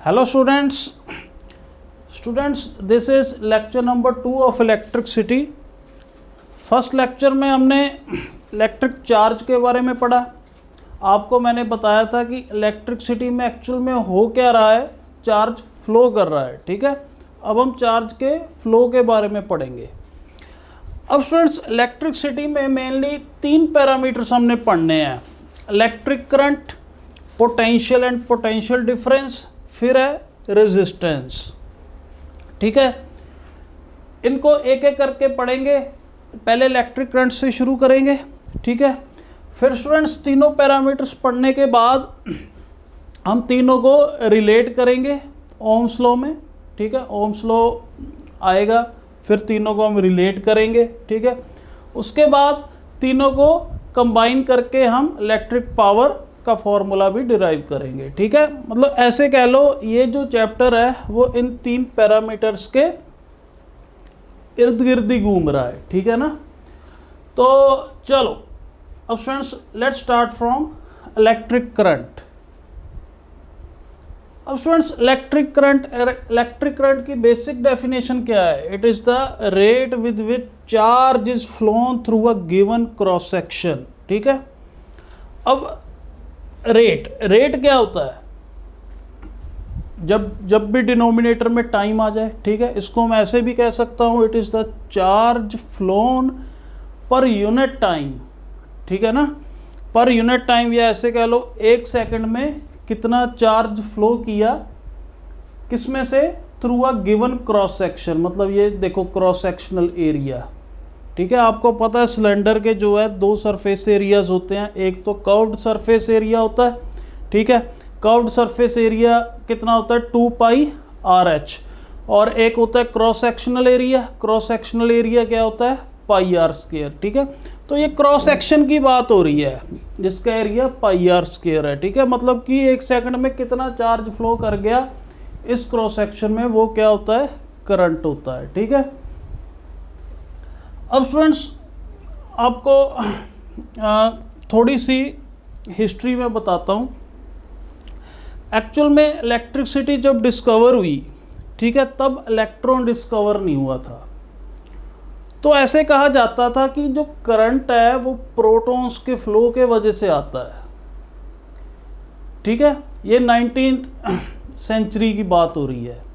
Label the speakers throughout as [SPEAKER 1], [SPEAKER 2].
[SPEAKER 1] Hello students, this is lecture number 2 of electricity. First lecture में हमने electric charge के बारे में पढ़ा। आपको मैंने बताया था कि इलेक्ट्रिसिटी में एक्चुअल में हो क्या रहा है, चार्ज फ्लो कर रहा है। ठीक है, अब हम चार्ज के फ्लो के बारे में पढ़ेंगे। अब स्टूडेंट्स, इलेक्ट्रिसिटी में मेनली 3 पैरामीटर्स हमने पढ़ने हैं। Electric current, potential and potential difference, फिर है रेजिस्टेंस। ठीक है, इनको एक एक करके पढ़ेंगे। पहले इलेक्ट्रिक करंट से शुरू करेंगे। ठीक है, फिर स्टूडेंट्स तीनों पैरामीटर्स पढ़ने के बाद हम तीनों को रिलेट करेंगे ओम्स लॉ में। ठीक है, ओम्स लॉ आएगा, फिर तीनों को हम रिलेट करेंगे। ठीक है, उसके बाद तीनों को कंबाइन करके हम इलेक्ट्रिक पावर का फॉर्मूला भी डिराइव करेंगे। ठीक है, मतलब ऐसे कह लो ये जो चैप्टर है वो इन 3 पैरामीटर्स के इर्द गिर्द ही घूम रहा है। ठीक है ना, तो चलो अब students let's start from electric current. अब स्टूडेंट्स इलेक्ट्रिक करंट की बेसिक डेफिनेशन क्या है? It is the rate with which charge is flown through a given cross section. ठीक है, अब रेट क्या होता है? जब भी डिनोमिनेटर में टाइम आ जाए। ठीक है, इसको मैं ऐसे भी कह सकता हूं, it is the charge phloem per unit time. ठीक है ना, पर यूनिट टाइम, या ऐसे कह लो 1 सेकंड में कितना चार्ज फ्लो किया, किसमें से? Through a given cross section. मतलब ये देखो क्रॉस सेक्शनल एरिया। ठीक है, आपको पता है सिलेंडर के जो है 2 सरफेस एरियाज होते हैं। एक तो कर्व्ड सरफेस एरिया होता है। ठीक है, कर्व्ड सरफेस एरिया कितना होता है? 2 पाई RH। और एक होता है cross sectional area. Cross sectional area क्या होता है? पाई R स्क्वायर। ठीक है, तो ये क्रॉस सेक्शन की बात हो रही है जिसका एरिया पाई R स्क्वायर है। ठीक है, मतलब कि 1 सेकंड में कितना चार्ज फ्लो कर गया इस क्रॉस सेक्शन में, वो क्या होता है? करंट होता है। ठीक है, अब स्टूडेंट्स आपको थोड़ी सी हिस्ट्री में बताता हूँ। एक्चुअल में इलेक्ट्रिसिटी जब डिस्कवर हुई, ठीक है, तब इलेक्ट्रॉन डिस्कवर नहीं हुआ था। तो ऐसे कहा जाता था कि जो करंट है वो प्रोटॉन्स के फ्लो के वजह से आता है। ठीक है, ये 19th सेंचुरी की बात हो रही है।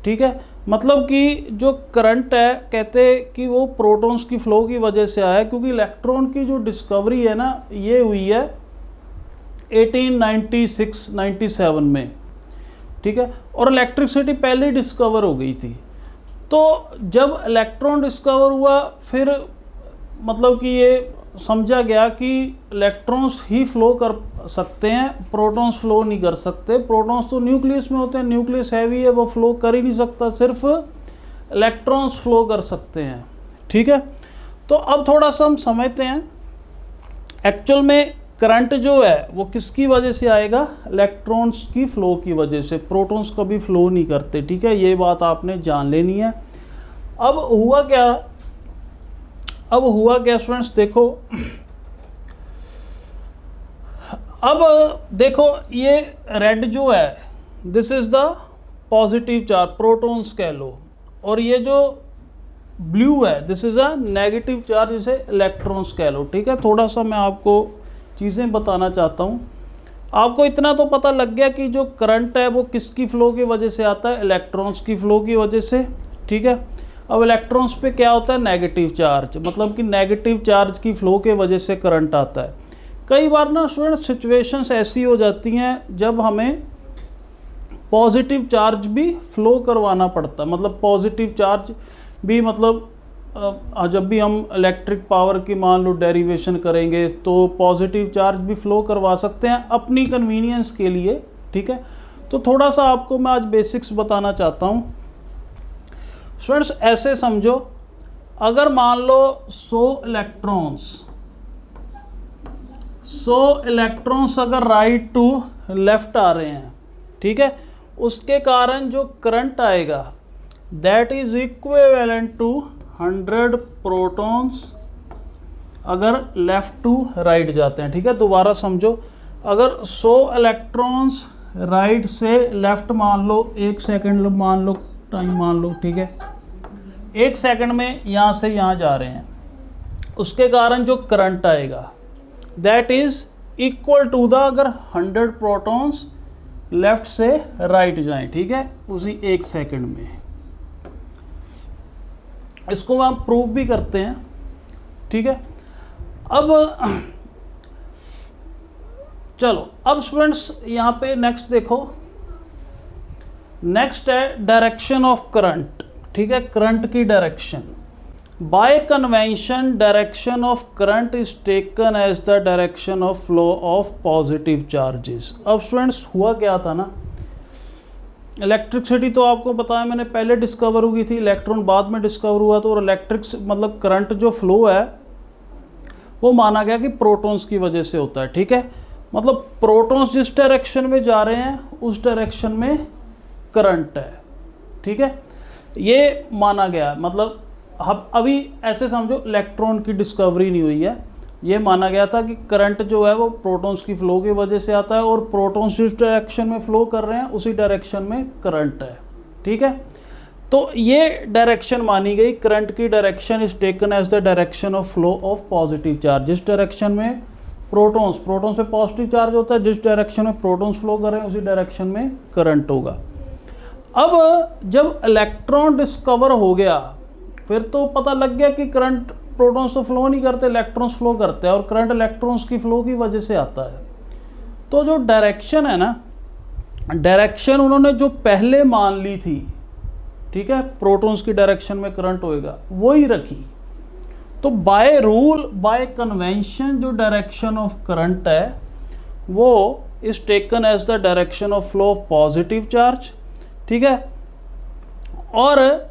[SPEAKER 1] ठीक है, मतलब कि जो करंट है कहते कि वो प्रोटॉन्स की फ्लो की वजह से आया, क्योंकि इलेक्ट्रॉन की जो डिस्कवरी है ना ये हुई है 1896-97 में। ठीक है, और इलेक्ट्रिसिटी पहले ही डिस्कवर हो गई थी। तो जब इलेक्ट्रॉन डिस्कवर हुआ, फिर मतलब कि ये समझा गया कि इलेक्ट्रॉन्स ही फ्लो कर सकते हैं, प्रोटॉन्स फ्लो नहीं कर सकते। प्रोटॉन्स तो न्यूक्लियस में होते हैं, न्यूक्लियस हैवी है, वो फ्लो कर ही नहीं सकता, सिर्फ इलेक्ट्रॉन्स फ्लो कर सकते हैं। ठीक है, तो अब थोड़ा सा हम समझते हैं एक्चुअल में करंट जो है वो किसकी वजह से आएगा? इलेक्ट्रॉन्स की फ्लो की वजह से। प्रोटॉन्स कभी फ्लो नहीं करते। ठीक है, ये बात आपने जान लेनी है। अब हुआ क्या स्टूडेंट्स, देखो अब देखो ये रेड जो है this is the positive charge, protons कह लो, और ये जो ब्लू है this is a negative charge, जिसे इलेक्ट्रॉन्स कह लो। ठीक है, थोड़ा सा मैं आपको चीज़ें बताना चाहता हूँ। आपको इतना तो पता लग गया कि जो करंट है वो किसकी फ्लो की वजह से आता है? इलेक्ट्रॉन्स की फ्लो की वजह से। ठीक है, अब इलेक्ट्रॉन्स पे क्या होता है? नेगेटिव चार्ज, मतलब कि नेगेटिव चार्ज की फ्लो के वजह से करंट आता है। कई बार ना स्टूडेंट सिचुएशंस ऐसी हो जाती हैं जब हमें पॉजिटिव चार्ज भी फ्लो करवाना पड़ता है। मतलब पॉजिटिव चार्ज भी, मतलब जब भी हम इलेक्ट्रिक पावर की मान लो डेरिवेशन करेंगे तो पॉजिटिव चार्ज भी फ्लो करवा सकते हैं अपनी कन्वीनियंस के लिए। ठीक है, तो थोड़ा सा आपको मैं आज बेसिक्स बताना चाहता हूँ। स्टूडेंट्स ऐसे समझो, अगर मान लो 100 इलेक्ट्रॉन्स अगर राइट टू लेफ्ट आ रहे हैं, ठीक है, उसके कारण जो करंट आएगा that is equivalent to 100 protons अगर लेफ्ट टू राइट जाते हैं। ठीक है, दोबारा समझो, अगर 100 इलेक्ट्रॉन्स राइट से लेफ्ट मान लो, 1 सेकंड मान लो, टाइम मान लो, ठीक है, 1 सेकंड में यहाँ से यहाँ जा रहे हैं, उसके कारण जो करंट आएगा that is equal to the, अगर 100 प्रोटॉन्स लेफ्ट से राइट जाएं, ठीक है, उसी 1 सेकंड में। इसको हम प्रूव भी करते हैं, ठीक है। अब चलो, अब स्टूडेंट्स यहाँ पे नेक्स्ट देखो, नेक्स्ट है डायरेक्शन ऑफ करंट, ठीक है, करंट की direction. By convention direction of current is taken as the direction of flow of positive charges. अब स्टूडेंट्स हुआ क्या था ना, इलेक्ट्रिसिटी तो आपको बताया मैंने पहले डिस्कवर हुई थी, इलेक्ट्रॉन बाद में डिस्कवर हुआ, तो और इलेक्ट्रिक मतलब करंट जो फ्लो है वो माना गया कि प्रोटॉन्स की वजह से होता है, ठीक है, मतलब प्रोटॉन्स जिस डायरेक्शन में जा रहे हैं उस डायरेक्शन में करंट है, ठीक है, ये माना गया। मतलब हम अभी ऐसे समझो इलेक्ट्रॉन की डिस्कवरी नहीं हुई है, ये माना गया था कि करंट जो है वो प्रोटॉन्स की फ्लो की वजह से आता है और प्रोटॉन्स जिस डायरेक्शन में फ्लो कर रहे हैं उसी डायरेक्शन में करंट है, ठीक है। तो ये डायरेक्शन मानी गई, करंट की direction is taken as the direction of flow of positive charge. जिस डायरेक्शन में प्रोटॉन्स पे पॉजिटिव चार्ज होता है, जिस डायरेक्शन में प्रोटॉन्स फ्लो कर रहे हैं उसी डायरेक्शन में करंट होगा। अब जब इलेक्ट्रॉन डिस्कवर हो गया फिर तो पता लग गया कि करंट प्रोटॉन्स तो फ्लो नहीं करते, इलेक्ट्रॉन्स फ्लो करते हैं और करंट इलेक्ट्रॉन्स की फ्लो की वजह से आता है। तो जो डायरेक्शन है ना, डायरेक्शन उन्होंने जो पहले मान ली थी, ठीक है, प्रोटॉन्स की डायरेक्शन में करंट होएगा, वही रखी। तो बाय रूल, बाय कन्वेंशन जो डायरेक्शन ऑफ करंट है वो is taken as the direction of flow of positive charge, ठीक है, और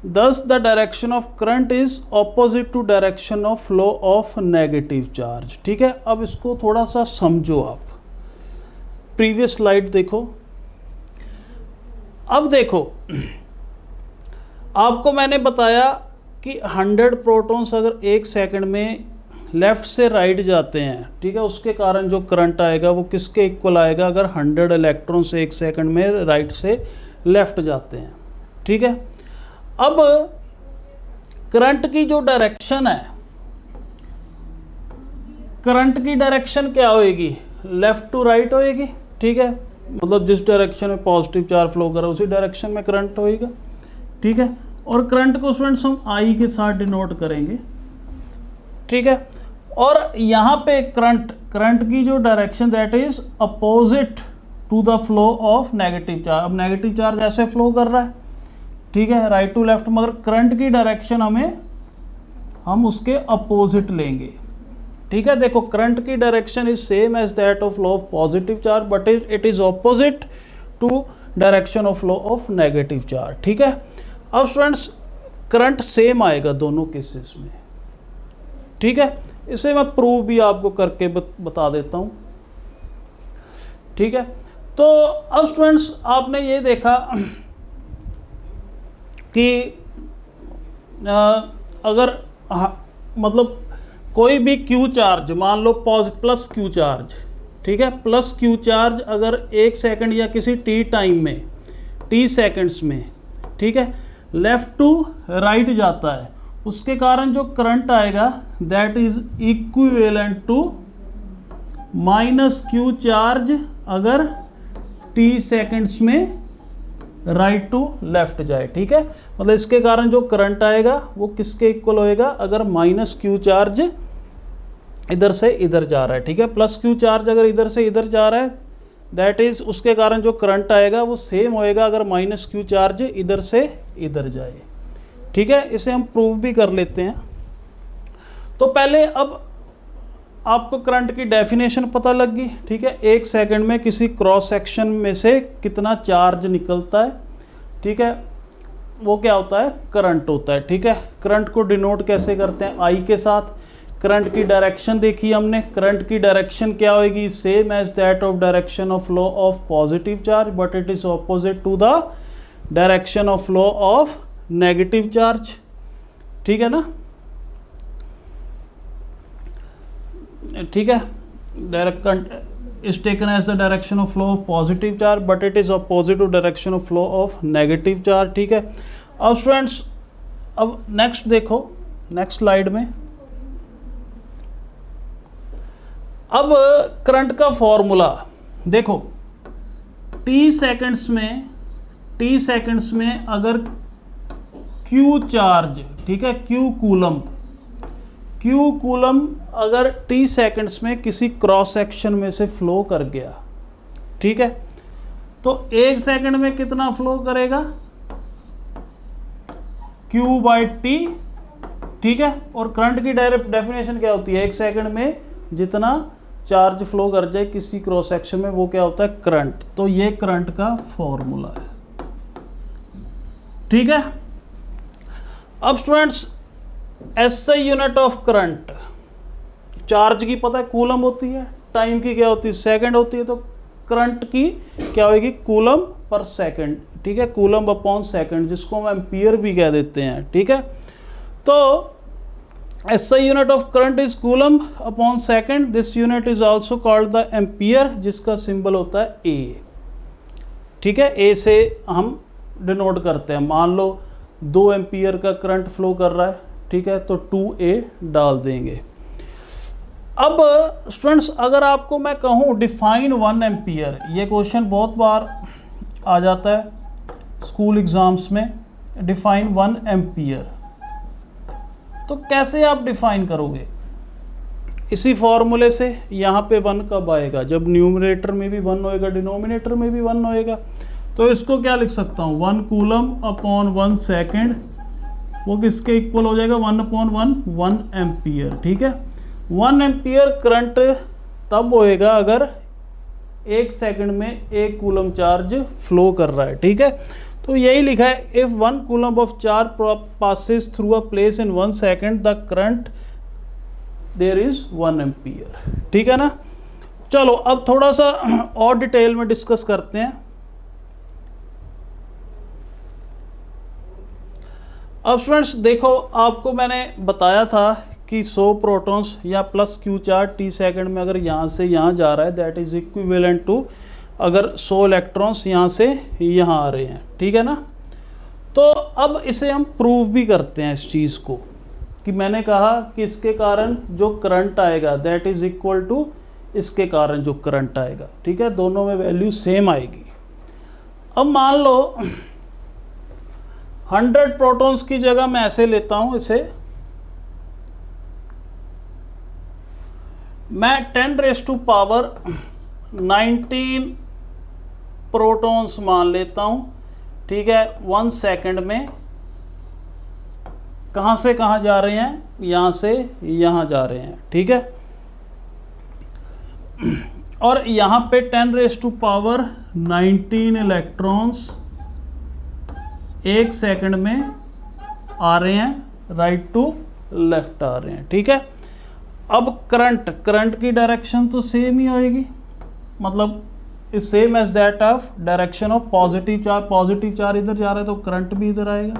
[SPEAKER 1] thus the direction of current is opposite to direction of flow of negative charge, ठीक है। अब इसको थोड़ा सा समझो आप, प्रीवियस स्लाइड देखो। अब देखो, आपको मैंने बताया कि 100 प्रोटॉन्स अगर 1 सेकंड में लेफ्ट से राइट जाते हैं, ठीक है, उसके कारण जो करंट आएगा वो किसके इक्वल आएगा, अगर 100 इलेक्ट्रॉन्स 1 सेकंड में राइट से लेफ्ट जाते हैं, ठीक है। अब करंट की जो डायरेक्शन है, करंट की डायरेक्शन क्या होएगी, लेफ्ट टू राइट होएगी, ठीक है, मतलब जिस डायरेक्शन में पॉजिटिव चार्ज फ्लो कर रहा है उसी डायरेक्शन में करंट होएगा, ठीक है। और करंट को स्टूडेंट्स हम आई के साथ डिनोट करेंगे, ठीक है। और यहाँ पे करंट की जो direction that is opposite to the flow of negative charge. अब नेगेटिव चार्ज ऐसे फ्लो कर रहा है, ठीक है, राइट टू लेफ्ट, मगर करंट की डायरेक्शन हम उसके अपोजिट लेंगे, ठीक है। देखो, करंट की direction is same as that of flow of positive charge but it is opposite to direction of flow of negative charge, ठीक है। अब स्टूडेंट्स करंट सेम आएगा दोनों केसेस में, ठीक है। इसे मैं प्रूव भी आपको करके बता देता हूं, ठीक है। तो अब स्टूडेंट्स आपने ये देखा कि अगर मतलब कोई भी क्यू चार्ज, मान लो प्लस क्यू चार्ज, ठीक है, प्लस क्यू चार्ज अगर 1 सेकंड या किसी टी टाइम में, टी सेकंड्स में, ठीक है, लेफ्ट टू राइट जाता है, उसके कारण जो करंट आएगा that is equivalent to minus q charge अगर टी सेकंड्स में राइट टू लेफ्ट जाए, ठीक है। मतलब इसके कारण जो करंट आएगा वो किसके इक्वल होएगा, अगर माइनस क्यू चार्ज इधर से इधर जा रहा है, ठीक है, प्लस क्यू चार्ज अगर इधर से इधर जा रहा है दैट इज उसके कारण जो करंट आएगा वो सेम होएगा अगर माइनस क्यू चार्ज इधर से इधर जाए, ठीक है। इसे हम प्रूव भी कर लेते हैं। तो पहले अब आपको करंट की डेफिनेशन पता लग गई, ठीक है, 1 सेकंड में किसी क्रॉस सेक्शन में से कितना चार्ज निकलता है, ठीक है, वो क्या होता है, करंट होता है, ठीक है। करंट को डिनोट कैसे करते हैं, आई के साथ। करंट की डायरेक्शन देखी हमने, करंट की डायरेक्शन क्या होगी, same as that of direction of flow of positive charge but it is opposite to the direction of flow of negative charge, ठीक है ना, ठीक है। is taken as the direction of flow of positive charge, but it is opposite to direction of flow of negative charge. ठीक है, अब students अब next देखो, नेक्स्ट स्लाइड में अब करंट का फॉर्मूला देखो, टी सेकंड्स में अगर क्यू चार्ज, ठीक है, क्यू कूलम अगर टी सेकंड्स में किसी क्रॉस सेक्शन में से फ्लो कर गया, ठीक है, तो 1 सेकंड में कितना फ्लो करेगा, Q बाई टी, ठीक है। और करंट की डायरेक्ट डेफिनेशन क्या होती है, 1 सेकंड में जितना चार्ज फ्लो कर जाए किसी क्रॉस सेक्शन में वो क्या होता है, करंट। तो ये करंट का फॉर्मूला है, ठीक है। अब students SI unit of current, charge की पता है कूलम होती है, टाइम की क्या होती है, सेकंड होती है, तो करंट की क्या होगी, कूलम पर सेकंड, ठीक है, कूलम अपॉन सेकंड, जिसको हम एम्पियर भी कह देते हैं, ठीक है। तो SI unit of current is coulomb upon second, this unit is also called the ampere, जिसका सिंबल होता है A, ठीक है। A से हम डिनोट करते हैं, मान लो 2 एम्पियर का करंट फ्लो कर रहा है, ठीक है, तो 2A डाल देंगे। अब स्टूडेंट्स अगर आपको मैं कहूँ डिफाइन 1 एम्पियर, ये क्वेश्चन बहुत बार आ जाता है स्कूल एग्जाम्स में, डिफाइन 1 एम्पियर, तो कैसे आप डिफाइन करोगे, इसी फॉर्मूले से। यहाँ पे 1 कब आएगा, जब न्यूमरेटर में भी 1 होएगा, डिनोमिनेटर में भी 1 होएगा, तो इसको क्या लिख सकता हूँ, 1 कूलम अपॉन 1 सेकेंड, वो किसके इक्वल हो जाएगा, 1 अपॉन 1 एम्पियर, ठीक है। 1 एम्पियर करंट तब होएगा अगर 1 सेकंड में 1 कूलम चार्ज फ्लो कर रहा है, ठीक है। तो यही लिखा है, if 1 coulomb of charge passes through a place in 1 second the current there is 1 ampere, ठीक है ना। चलो अब थोड़ा सा और डिटेल में डिस्कस करते हैं। अब स्टूडेंट्स देखो, आपको मैंने बताया था कि 100 प्रोटॉन्स या plus Q charge T second में अगर यहाँ से यहाँ जा रहा है, दैट इज इक्विवेलेंट टू अगर 100 इलेक्ट्रॉन्स यहाँ से यहाँ आ रहे हैं, ठीक है ना। तो अब इसे हम प्रूव भी करते हैं इस चीज़ को, कि मैंने कहा कि इसके कारण जो करंट आएगा दैट इज इक्वल टू इसके कारण जो करंट आएगा, ठीक है, दोनों में वैल्यू सेम आएगी। अब मान लो 100 प्रोटॉन्स की जगह मैं ऐसे लेता हूँ, इसे मैं 10⁻19 प्रोटॉन्स मान लेता हूँ, ठीक है। 1 सेकंड में कहाँ से कहाँ जा रहे हैं, यहाँ से यहाँ जा रहे हैं, ठीक है। और यहाँ पे 10⁻19 इलेक्ट्रॉन्स 1 सेकंड में आ रहे हैं, राइट टू लेफ्ट आ रहे हैं, ठीक है। अब करंट की डायरेक्शन तो सेम ही होएगी, मतलब is same as that of direction of positive charge इधर जा रहा है तो करंट भी इधर आएगा,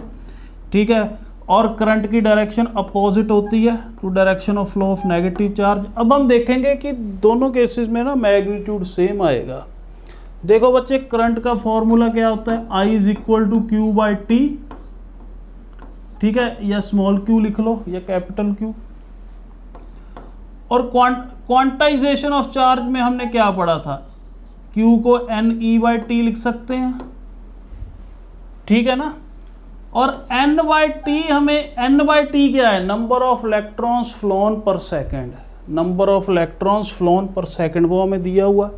[SPEAKER 1] ठीक है। और करंट की डायरेक्शन अपोजिट होती है to direction of flow of negative charge. अब हम देखेंगे कि दोनों केसेस में ना मैग्नीट्यूड सेम आएगा। देखो बच्चे, करंट का फॉर्मूला क्या होता है, I is equal to Q by t, ठीक है, या स्मॉल क्यू लिख लो या कैपिटल क्यू। और क्वांटाइजेशन ऑफ चार्ज में हमने क्या पढ़ा था, Q को NE बाई टी लिख सकते हैं, ठीक है ना। और N बाई टी, हमें N बाई टी क्या है, नंबर ऑफ इलेक्ट्रॉन्स फ्लोन पर second, number of electrons phloem पर सेकेंड वो हमें दिया हुआ,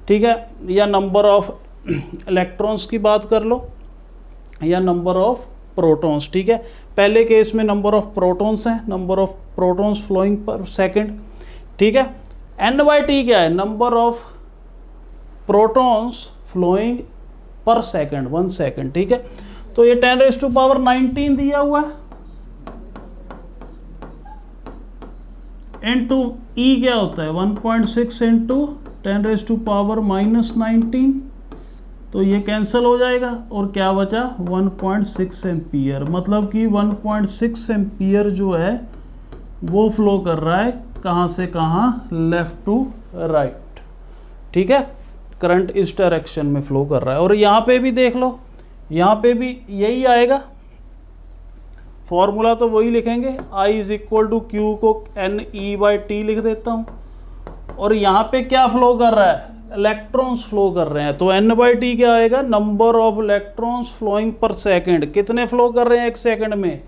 [SPEAKER 1] ठीक है। या नंबर ऑफ इलेक्ट्रॉन्स की बात कर लो या नंबर ऑफ प्रोटॉन्स, ठीक है। पहले केस में नंबर ऑफ प्रोटॉन्स हैं, number of protons flowing per second, ठीक है। N बाई टी क्या है, number of protons flowing per second, 1 second, ठीक है। तो ये 10⁻19 दिया हुआ है, इनटू E क्या होता है 1.6 इंटू 10⁻−19, तो ये कैंसिल हो जाएगा और क्या बचा 1.6 एम्पियर, मतलब कि 1.6 एम्पियर जो है वो फ्लो कर रहा है कहाँ से कहाँ, लेफ्ट टू राइट, ठीक है, करंट इस डायरेक्शन में फ्लो कर रहा है। और यहाँ पे भी देख लो, यहाँ पे भी यही आएगा, फॉर्मूला तो वही लिखेंगे, I is equal to q को NE/T लिख देता हूँ। और यहाँ पे क्या फ्लो कर रहा है, इलेक्ट्रॉन्स फ्लो कर रहे हैं, तो N/T क्या आएगा, number of electrons flowing per second. कितने फ्लो कर रहे हैं एक सेकेंड में,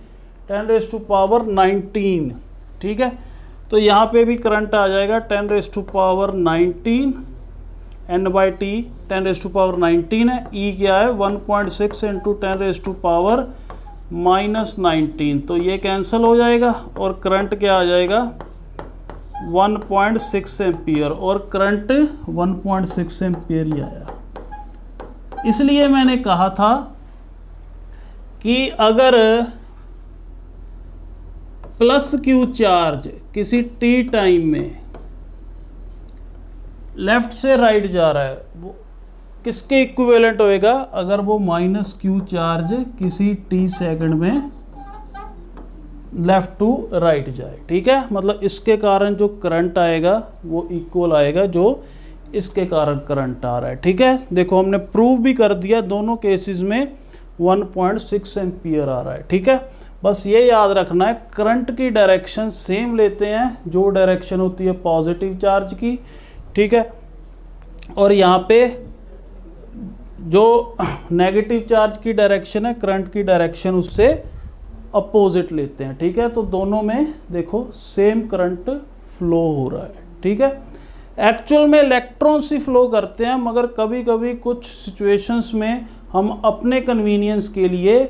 [SPEAKER 1] 10⁻19। ठीक है, तो यहाँ पे भी करंट आ जाएगा 10⁻19, N/T 10⁻19 है, E क्या है 1.6 इंटू 10⁻⁻19, तो ये कैंसिल हो जाएगा और करंट क्या आ जाएगा 1.6 एम्पियर, और करंट 1.6 एम्पियर ही आया। इसलिए मैंने कहा था कि अगर प्लस क्यू चार्ज किसी टी टाइम में लेफ्ट से राइट जा रहा है, वो किसके इक्विवेलेंट होएगा, अगर वो माइनस क्यू चार्ज किसी टी सेकंड में लेफ्ट टू राइट जाए। ठीक है, मतलब इसके कारण जो करंट आएगा वो इक्वल आएगा जो इसके कारण करंट आ रहा है। ठीक है, देखो हमने प्रूव भी कर दिया, दोनों केसेस में 1.6 एम्पियर आ रहा है। ठीक है, बस ये याद रखना है, करंट की डायरेक्शन सेम लेते हैं, जो डायरेक्शन होती है पॉजिटिव चार्ज की। ठीक है, और यहाँ पे जो नेगेटिव चार्ज की डायरेक्शन है, करंट की डायरेक्शन उससे अपोजिट लेते हैं। ठीक है, तो दोनों में देखो सेम करंट फ्लो हो रहा है। ठीक है, एक्चुअल में इलेक्ट्रॉन्स ही फ्लो करते हैं, मगर कभी कभी कुछ सिचुएशंस में हम अपने कन्वीनियंस के लिए,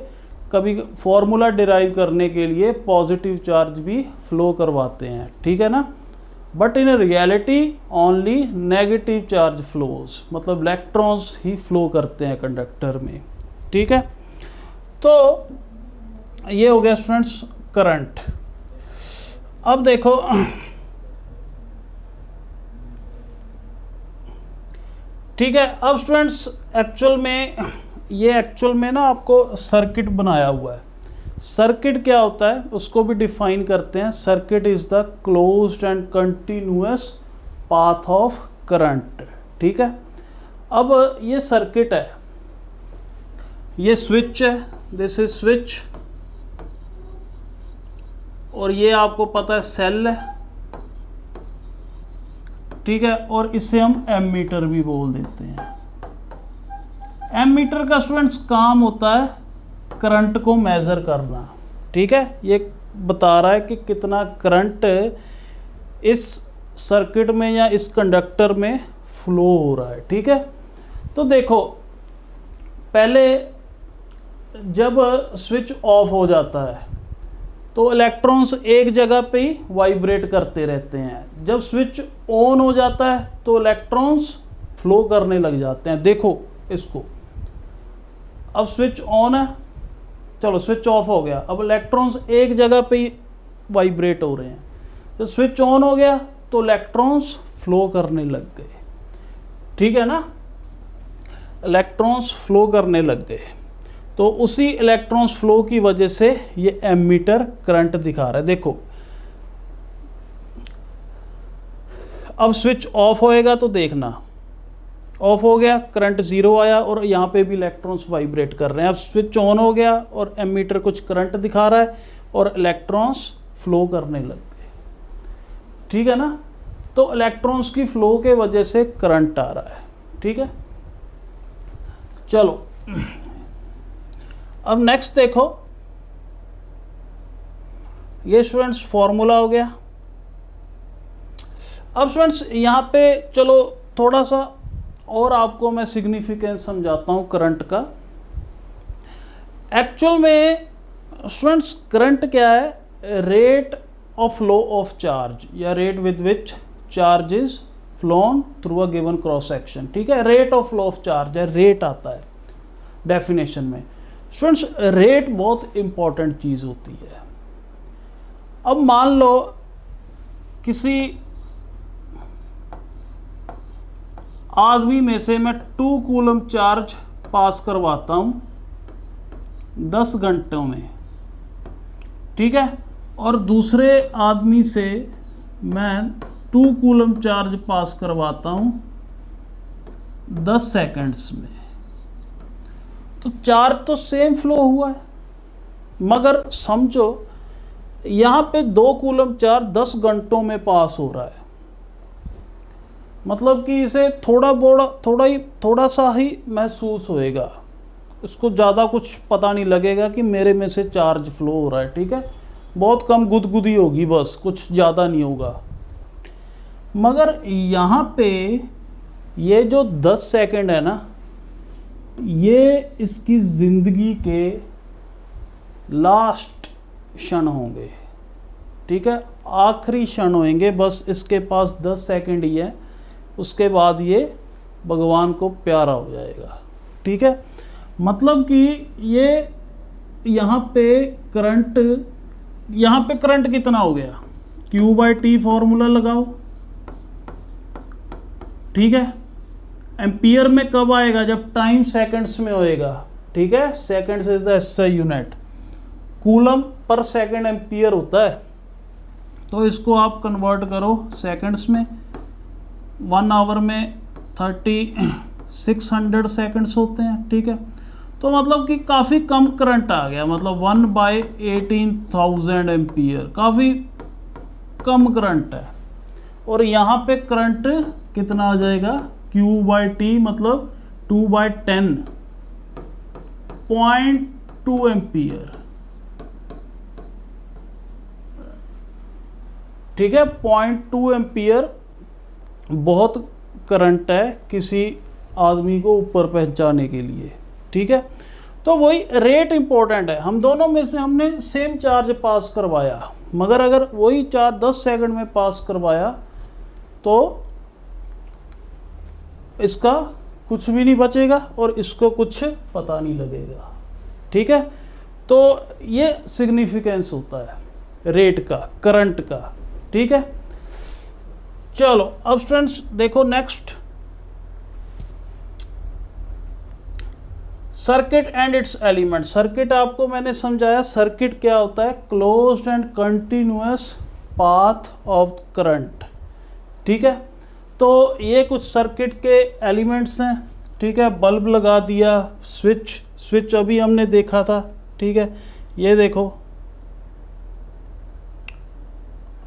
[SPEAKER 1] कभी फॉर्मूला डिराइव करने के लिए पॉजिटिव चार्ज भी फ्लो करवाते हैं। ठीक है ना, but in reality only negative charge flows, मतलब इलेक्ट्रॉन्स ही फ्लो करते हैं कंडक्टर में। ठीक है, तो ये हो गया स्टूडेंट्स करंट। अब देखो ठीक है, अब स्टूडेंट्स एक्चुअल में ना आपको सर्किट बनाया हुआ है। सर्किट क्या होता है उसको भी डिफाइन करते हैं। Circuit is the closed end continuous path of current. ठीक है, अब ये सर्किट है, ये स्विच है, दिस इज स्विच, और ये आपको पता है सेल है। ठीक है, और इसे हम एमीटर भी बोल देते हैं। एमीटर का स्टूडेंट्स काम होता है करंट को मेजर करना। ठीक है, ये बता रहा है कि कितना करंट इस सर्किट में या इस कंडक्टर में फ्लो हो रहा है। ठीक है, तो देखो पहले जब स्विच ऑफ हो जाता है तो इलेक्ट्रॉन्स एक जगह पे ही वाइब्रेट करते रहते हैं। जब स्विच ऑन हो जाता है तो इलेक्ट्रॉन्स फ्लो करने लग जाते हैं। देखो इसको, अब स्विच ऑन है, चलो स्विच ऑफ हो गया, अब इलेक्ट्रॉन्स एक जगह पे ही वाइब्रेट हो रहे हैं। तो स्विच ऑन हो गया तो इलेक्ट्रॉन्स फ्लो करने लग गए। ठीक है ना, इलेक्ट्रॉन्स फ्लो करने लग गए, तो उसी इलेक्ट्रॉन्स फ्लो की वजह से ये एमीटर करंट दिखा रहा है। देखो अब स्विच ऑफ होएगा तो देखना, ऑफ हो गया, करंट जीरो आया और यहाँ पे भी इलेक्ट्रॉन्स वाइब्रेट कर रहे हैं। अब स्विच ऑन हो गया और एमीटर कुछ करंट दिखा रहा है और इलेक्ट्रॉन्स फ्लो करने लग गए। ठीक है ना, तो इलेक्ट्रॉन्स की फ्लो के वजह से करंट आ रहा है। ठीक है, चलो अब नेक्स्ट देखो, ये स्टूडेंट्स फॉर्मूला हो गया। अब स्टूडेंट्स यहाँ पे चलो थोड़ा सा और आपको मैं सिग्निफिकेंस समझाता हूँ करंट का। एक्चुअल में स्टूडेंट्स करंट क्या है, rate of flow of charge या rate with which charge is flown through a given cross section. ठीक है, rate of flow of charge है, रेट आता है डेफिनेशन में। स्टूडेंट्स रेट बहुत इंपॉर्टेंट चीज़ होती है। अब मान लो किसी आदमी में से मैं 2 कूलम चार्ज पास करवाता हूँ 10 घंटों में। ठीक है, और दूसरे आदमी से मैं 2 कूलम चार्ज पास करवाता हूँ 10 सेकंड्स में, तो चार्ज तो सेम फ्लो हुआ है, मगर समझो यहाँ पे 2 कूलम चार्ज 10 घंटों में पास हो रहा है। मतलब कि इसे थोड़ा सा ही महसूस होएगा, इसको ज़्यादा कुछ पता नहीं लगेगा कि मेरे में से चार्ज फ्लो हो रहा है, ठीक है। बहुत कम गुदगुदी होगी बस, कुछ ज़्यादा नहीं होगा। मगर यहाँ पे ये जो 10 सेकंड है ना, ये इसकी ज़िंदगी के लास्ट क्षण होंगे, ठीक है, आखिरी क्षण होंगे। बस इसके पास 10 सेकंड ही है, उसके बाद ये भगवान को प्यारा हो जाएगा, ठीक है। मतलब कि ये यहाँ पे करंट कितना हो गया, Q/T फॉर्मूला लगाओ, ठीक है। एम्पियर में कब आएगा, जब टाइम सेकंड्स में होएगा, ठीक है। Seconds is the SI unit, coulomb per second ampere होता है, तो इसको आप कन्वर्ट करो सेकंड्स में। 1 आवर में 3600 सेकंड्स होते हैं, ठीक है। तो मतलब कि काफ़ी कम करंट आ गया, मतलब 1/18,000 एम्पियर, काफ़ी कम करंट है। और यहाँ पे करंट कितना आ जाएगा, Q/T मतलब 2/10, 0.2 एम्पियर, ठीक है। 0.2 एम्पियर बहुत करंट है किसी आदमी को ऊपर पहुंचाने के लिए, ठीक है। तो वही रेट इंपॉर्टेंट है। हम दोनों में से हमने सेम चार्ज पास करवाया, मगर अगर वही चार्ज 10 सेकंड में पास करवाया तो इसका कुछ भी नहीं बचेगा और इसको कुछ पता नहीं लगेगा, ठीक है। तो ये सिग्निफिकेंस होता है रेट का, करंट का, ठीक है। चलो अब स्टूडेंट्स देखो next, circuit and it's element. Circuit आपको मैंने समझाया, सर्किट क्या होता है, closed end continuous path of current, ठीक है। तो ये कुछ सर्किट के एलिमेंट्स हैं, ठीक है। बल्ब लगा दिया, स्विच अभी हमने देखा था, ठीक है। ये देखो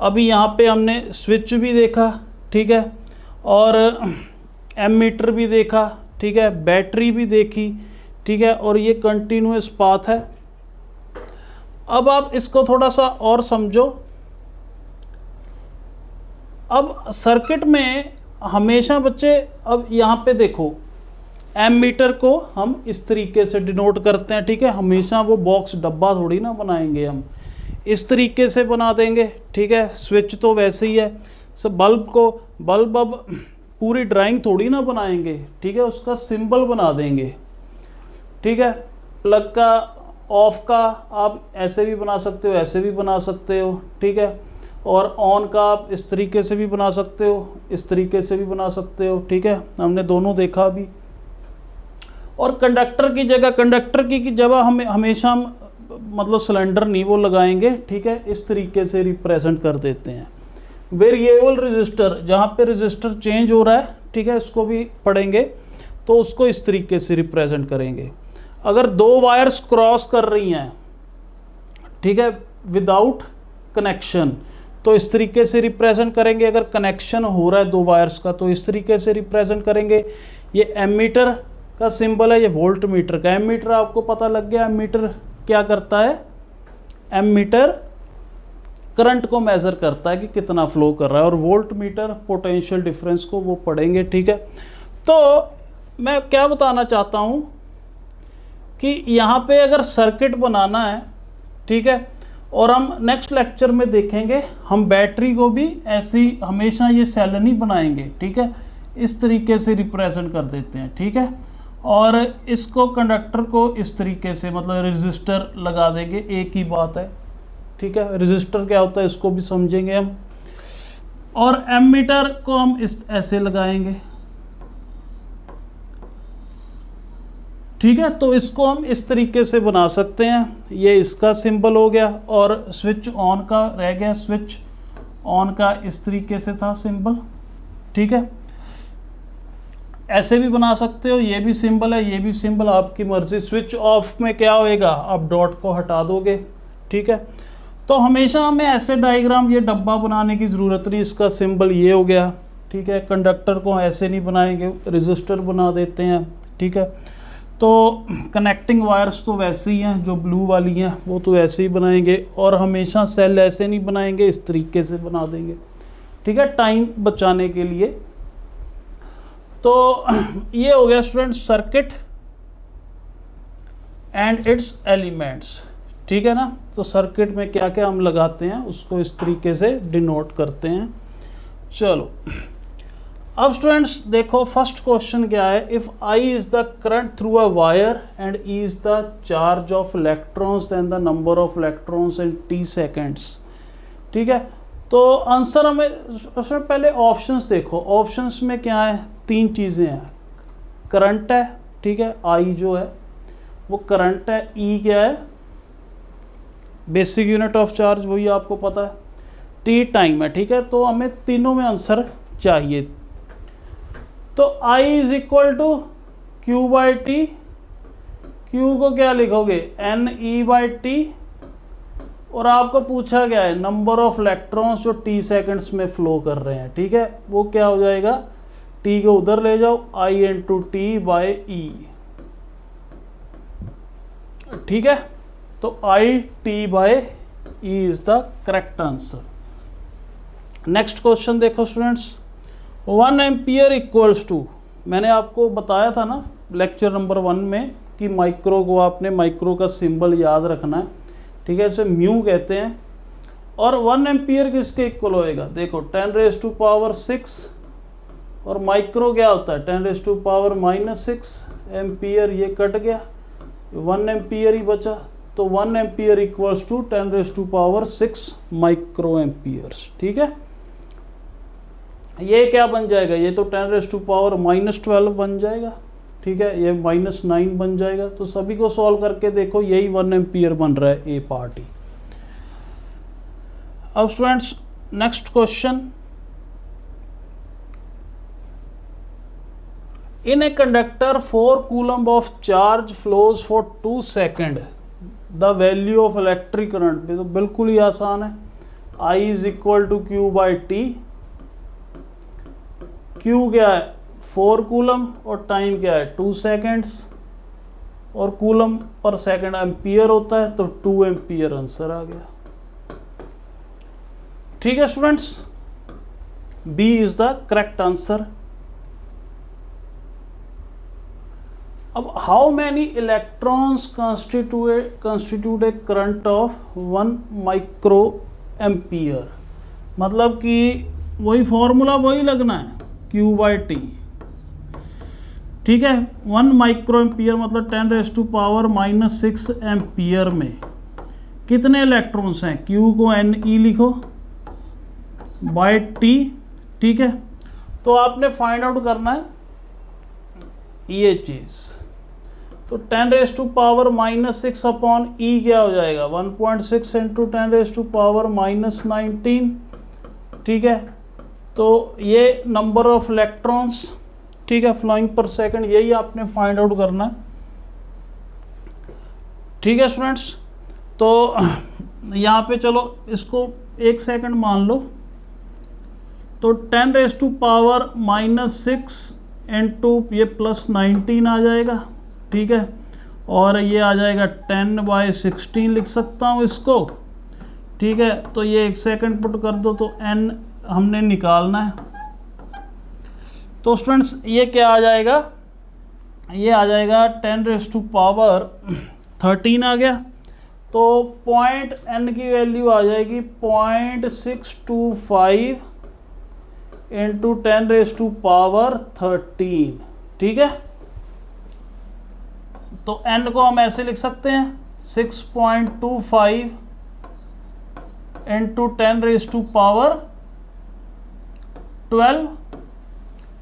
[SPEAKER 1] अभी यहाँ पे हमने स्विच भी देखा, ठीक है, और एमीटर भी देखा, ठीक है, बैटरी भी देखी, ठीक है, और ये कंटिन्यूअस पाथ है। अब आप इसको थोड़ा सा और समझो। अब सर्किट में हमेशा बच्चे, अब यहाँ पे देखो एमीटर को हम इस तरीके से डिनोट करते हैं, ठीक है। हमेशा वो बॉक्स डब्बा थोड़ी ना बनाएंगे, हम इस तरीके से बना देंगे, ठीक है। स्विच तो वैसे ही है। सब बल्ब अब पूरी ड्राइंग थोड़ी ना बनाएंगे, ठीक है, उसका सिंबल बना देंगे, ठीक है। प्लग का, ऑफ का आप ऐसे भी बना सकते हो, ऐसे भी बना सकते हो, ठीक है। और ऑन का आप इस तरीके से भी बना सकते हो, इस तरीके से भी बना सकते हो, ठीक है। हमने दोनों देखा अभी। और कंडक्टर की जगह हमें हमेशा मतलब सिलेंडर नहीं वो लगाएंगे, ठीक है, इस तरीके से रिप्रेजेंट कर देते हैं। वेरिएबल रजिस्टर, जहाँ पे रजिस्टर चेंज हो रहा है, ठीक है, इसको भी पढ़ेंगे, तो उसको इस तरीके से रिप्रेजेंट करेंगे। अगर 2 वायर्स क्रॉस कर रही हैं, ठीक है, विदाउट कनेक्शन, तो इस तरीके से रिप्रेजेंट करेंगे। अगर कनेक्शन हो रहा है 2 वायर्स का, तो इस तरीके से रिप्रेजेंट करेंगे। ये एमीटर का सिंबल है, ये वोल्ट मीटर का। एमीटर आपको पता लग गया, एमीटर क्या करता है, एमीटर करंट को मेजर करता है कि कितना फ्लो कर रहा है, और वोल्ट मीटर पोटेंशियल डिफरेंस को वो पढ़ेंगे, ठीक है। तो मैं क्या बताना चाहता हूँ कि यहाँ पे अगर सर्किट बनाना है, ठीक है, और हम नेक्स्ट लेक्चर में देखेंगे, हम बैटरी को भी ऐसी हमेशा ये सेल नहीं बनाएंगे, ठीक है, इस तरीके से रिप्रेजेंट कर देते हैं, ठीक है। और इसको कंडक्टर को इस तरीके से मतलब रेजिस्टर लगा देंगे, एक ही बात है, ठीक है। रेजिस्टर क्या होता है इसको भी समझेंगे हम। और एमीटर को हम इस ऐसे लगाएंगे, ठीक है। तो इसको हम इस तरीके से बना सकते हैं। ये इसका सिंबल हो गया, और स्विच ऑन का रह गया, स्विच ऑन का इस तरीके से था सिंबल, ठीक है। ऐसे भी बना सकते हो, ये भी सिंबल है, ये भी सिंबल, आपकी मर्जी। स्विच ऑफ में क्या होएगा, आप डॉट को हटा दोगे, ठीक है। तो हमेशा हमें ऐसे डायग्राम, ये डब्बा बनाने की ज़रूरत नहीं, इसका सिंबल ये हो गया, ठीक है। कंडक्टर को ऐसे नहीं बनाएंगे, रेजिस्टर बना देते हैं, ठीक है। तो कनेक्टिंग वायर्स तो वैसे ही हैं, जो ब्लू वाली हैं वो तो ऐसे ही बनाएंगे, और हमेशा सेल ऐसे नहीं बनाएंगे, इस तरीके से बना देंगे, ठीक है, टाइम बचाने के लिए। तो ये हो गया student circuit and it's elements, ठीक है ना। तो सर्किट में क्या क्या हम लगाते हैं उसको इस तरीके से डिनोट करते हैं। चलो अब स्टूडेंट्स देखो, फर्स्ट क्वेश्चन क्या है, if I is the current through a wire and E is the charge of electrons and the number of electrons in T seconds, ठीक है। तो आंसर हमें उसमें पहले ऑप्शंस देखो, ऑप्शंस में क्या है, तीन चीज़ें हैं, करंट है, ठीक है, आई जो है वो करंट है, ई क्या है बेसिक यूनिट ऑफ चार्ज, वही आपको पता है, टी टाइम है, ठीक है। तो हमें तीनों में आंसर चाहिए। तो I is equal to Q by T, q को क्या लिखोगे एन ई बाई टी, और आपको पूछा गया है नंबर ऑफ इलेक्ट्रॉन्स जो टी सेकेंड्स में फ्लो कर रहे हैं, ठीक है, वो क्या हो जाएगा, टी को उधर ले जाओ, I into T by E, ठीक है। तो I T by E is the correct answer. Next question देखो स्टूडेंट्स, 1 एम्पियर इक्वल्स टू, मैंने आपको बताया था ना लेक्चर नंबर 1 में कि माइक्रो को आपने माइक्रो का सिंबल याद रखना है, ठीक है, इसे म्यू कहते हैं। और 1 एम्पियर किसके इक्वल होएगा, देखो 10⁻⁶, और माइक्रो क्या होता है 10⁻⁻⁶, एम्पियर ये कट गया, 1 एम्पियर ही बचा। तो 1 ampere equals to 10⁻⁶ micro amperes, ठीक है। ये क्या बन जाएगा, ये तो 10⁻⁻12 बन जाएगा, ठीक है, ये -9 बन जाएगा। तो सभी को सॉल्व करके देखो, यही 1 एम्पियर बन रहा है, ए पार्ट ही। अब students next question, in a conductor 4 coulomb of charge flows for 2 second, the value of electric current, तो बिल्कुल ही आसान है, I is equal to Q by T, Q क्या है 4 कूलम और टाइम क्या है 2 सेकेंड्स, और कूलम पर सेकेंड एम्पियर होता है, तो 2 एम्पियर आंसर आ गया, ठीक है students, B is the correct answer. अब how many electrons constitute a current of 1 micro ampere, मतलब कि वही फॉर्मूला वही लगना है, क्यू बाई टी, ठीक है। 1 माइक्रो एम्पियर मतलब 10⁻⁻⁶ एम्पियर में कितने इलेक्ट्रॉन्स हैं, क्यू को एन ई लिखो बाई टी, ठीक है। तो आपने फाइंड आउट करना है ये चीज़, तो 10⁻⁻⁶ अपॉन ई क्या हो जाएगा 1.6 इंटू 10⁻⁻19, ठीक है। तो ये नंबर ऑफ इलेक्ट्रॉन्स, ठीक है, फ्लोइंग पर सेकंड, यही आपने फाइंड आउट करना है, ठीक है स्टूडेंट्स। तो यहाँ पे चलो इसको 1 सेकंड मान लो, तो 10⁻⁻�6 इंटू ये +19 आ जाएगा, ठीक है, और ये आ जाएगा 10/16 लिख सकता हूँ इसको, ठीक है। तो ये 1 सेकंड पुट कर दो, तो n हमने निकालना है। तो स्टूडेंट्स ये क्या आ जाएगा, ये आ जाएगा 10⁻13 आ गया, तो पॉइंट n की वैल्यू आ जाएगी 0.625 इंटू 10⁻13, ठीक है। तो n को हम ऐसे लिख सकते हैं 6.25 इंटू 10⁻12,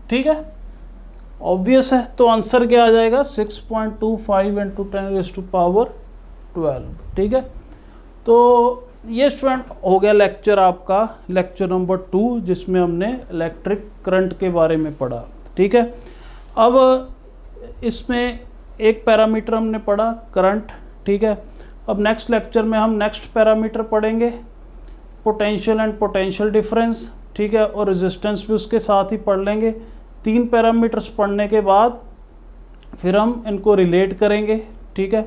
[SPEAKER 1] ठीक है, ऑब्वियस है। तो आंसर क्या आ जाएगा 6.25 इंटू 10⁻12, ठीक है। तो ये स्टूडेंट हो गया लेक्चर आपका, लेक्चर नंबर 2, जिसमें हमने इलेक्ट्रिक करंट के बारे में पढ़ा, ठीक है। अब इसमें एक पैरामीटर हमने पढ़ा करंट, ठीक है। अब नेक्स्ट लेक्चर में हम नेक्स्ट पैरामीटर पढ़ेंगे पोटेंशियल एंड पोटेंशियल डिफरेंस, ठीक है, और रेजिस्टेंस भी उसके साथ ही पढ़ लेंगे। 3 पैरामीटर्स पढ़ने के बाद फिर हम इनको रिलेट करेंगे, ठीक है।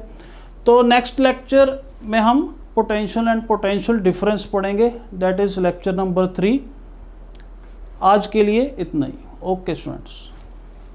[SPEAKER 1] तो नेक्स्ट लेक्चर में हम पोटेंशियल एंड पोटेंशियल डिफरेंस पढ़ेंगे, दैट इज़ लेक्चर नंबर 3। आज के लिए इतना ही। Okay students.